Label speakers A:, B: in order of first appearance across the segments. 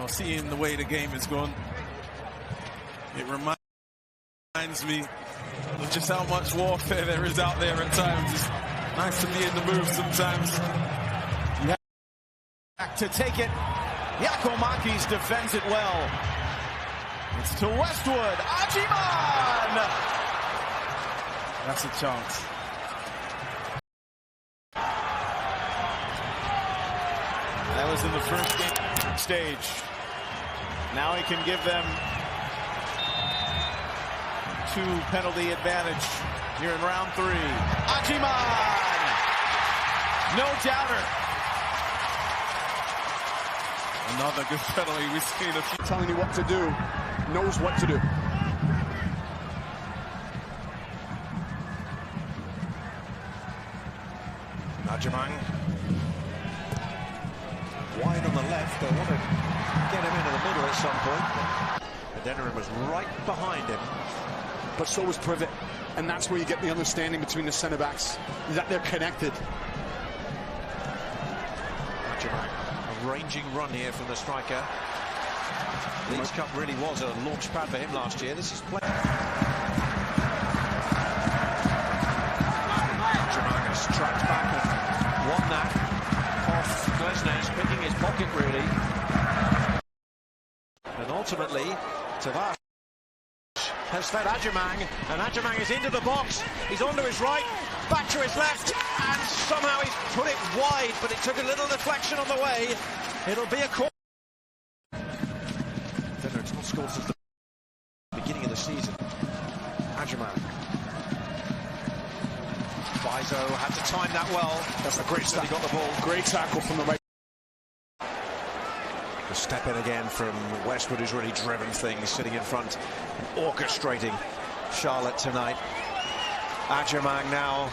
A: seeing the way the game is going. It reminds me of just how much warfare there is out there at times. It's nice to be in the move sometimes.
B: Back to take it. Giacomakis defends it well. It's to Westwood. Agyemang!
A: That's a chance.
B: That was in the first game stage. Now he can give them 2 penalty advantage here in round 3. Agyemang! No doubter.
A: Another good penalty. We've seen a few.
C: Telling you what to do, knows what to do.
D: Agyemang. Wide on the left. They want to get him into the middle at some point. Adeniran was right behind him.
C: But so was Privet. And that's where you get the understanding between the centre-backs, that they're connected.
D: Agyemang, a ranging run here from the striker. Leeds Cup really was a launch pad for him last year. This is play. Agyemang has tracked back and won that off Glesnes, picking his pocket really. And ultimately, Tavares has fed Agyemang, and Agyemang is into the box. He's onto his right, back to his left, and somehow he's put it wide, but it took a little deflection on the way. It'll be a corner. It's not scored since the beginning of the season. Agyemang. Bizo had to time that well.
C: That's a great tackle.
D: He got the ball.
C: Great tackle from the right.
D: The step in again from Westwood, who's really driven things, sitting in front and orchestrating Charlotte tonight. Agyemang now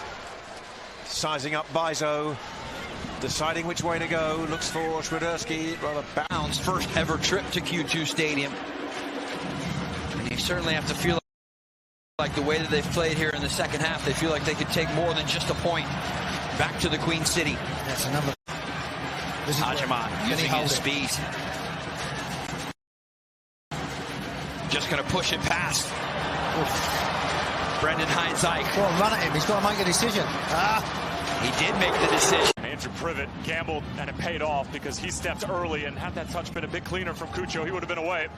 D: sizing up Bizo, deciding which way to go, looks for Swiderski, rather
E: bounds first ever trip to Q2 Stadium. And you certainly have to feel like the way that they've played here in the second half, they feel like they could take more than just a point back to the Queen City.
F: That's another.
E: Agyemang using his speed. Just going to push it past. Brendan Hines-Ike.
F: Go on, run at him. He's got to make a decision.
E: He did make the decision.
G: Andrew Privet gambled, and it paid off because he stepped early, and had that touch been a bit cleaner from Cucho, he would have been away.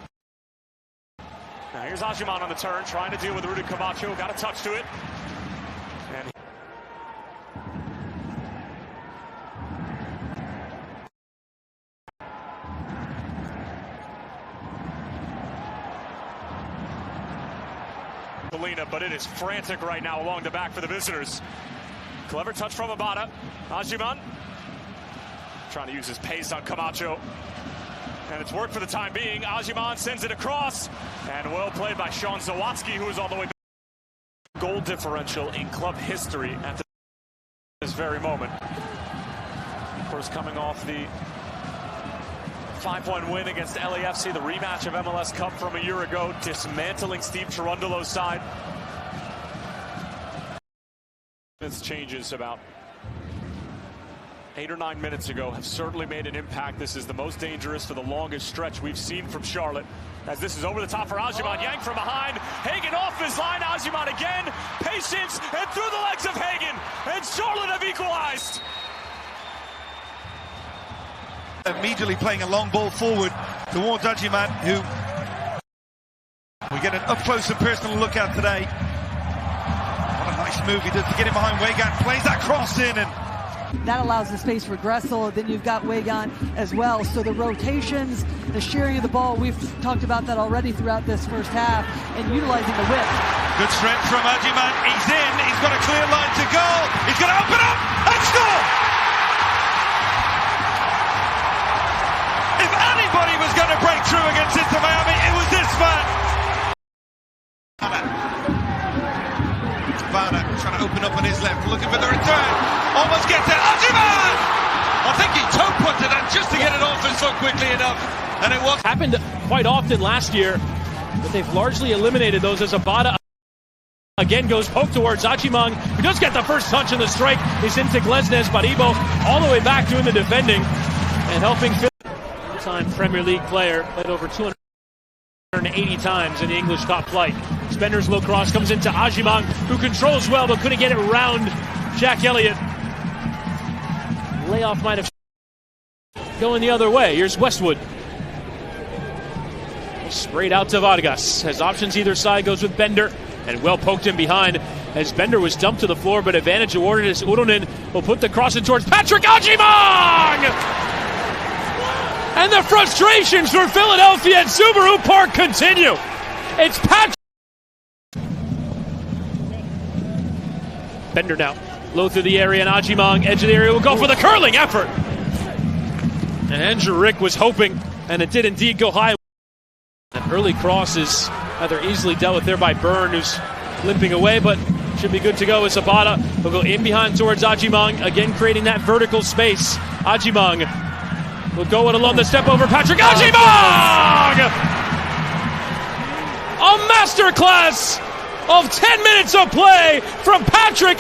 G: Now here's Agyemang on the turn, trying to deal with Rudy Camacho. Got a touch to it. And but it is frantic right now along the back for the visitors. Clever touch from Abada. Agyemang trying to use his pace on Camacho. And it's worked for the time being. Agyemang sends it across. And well played by Sean Zawatsky, who is all the way back. Goal differential in club history at this very moment. Of course, coming off the 5-1 win against LAFC, the rematch of MLS Cup from a year ago, dismantling Steve Cherundolo's side. This changes about 8 or 9 minutes ago have certainly made an impact. This is the most dangerous for the longest stretch we've seen from Charlotte. As this is over the top for Agyemang, yanked from behind. Hagen off his line, Agyemang again. Patience, and through the legs of Hagen. And Charlotte have equalized.
H: Immediately playing a long ball forward towards Agyemang, who we get an up-close and personal look at today. What a nice move he does to get in behind Weigand, plays that cross in, and
I: that allows the space for Gressel. Then you've got Weigand as well. So the rotations, the sharing of the ball, we've talked about that already throughout this first half, and utilizing the width.
H: Good strength from Agyemang. He's in, he's got a clear line to goal. He's going to open up and score! If anybody was going to break through against Inter Miami, it was this man. Tabana trying to open up on his left, looking for the return. Almost gets it. Agyemang! I think he toe punted that just to get it off and so quickly enough. And it was.
J: Happened quite often last year, but they've largely eliminated those as Abada again goes poke towards Agyemang, who does get the first touch in the strike. He's into Glesnes, Baribo all the way back doing the defending and helping. Two-time Premier League player, played over 280 times in the English top flight. Spender's low cross comes into Agyemang, who controls well but couldn't get it around Jack Elliott. Layoff might have going the other way. Here's Westwood. Sprayed out to Vargas. Has options either side, goes with Bender, and well poked in behind as Bender was dumped to the floor, but advantage awarded as Uronen will put the cross in towards Patrick Agyemang! And the frustrations for Philadelphia at Subaru Park continue. It's Patrick. Bender now, low through the area, and Agyemang, edge of the area, will go for the curling effort. And Andrew Rick was hoping, and it did indeed go high. An early cross is either easily dealt with there by Byrne, who's limping away, but should be good to go as Abada will go in behind towards Agyemang, again creating that vertical space. Agyemang will go it along the step over Patrick Agyemang! A masterclass of 10 minutes of play from Patrick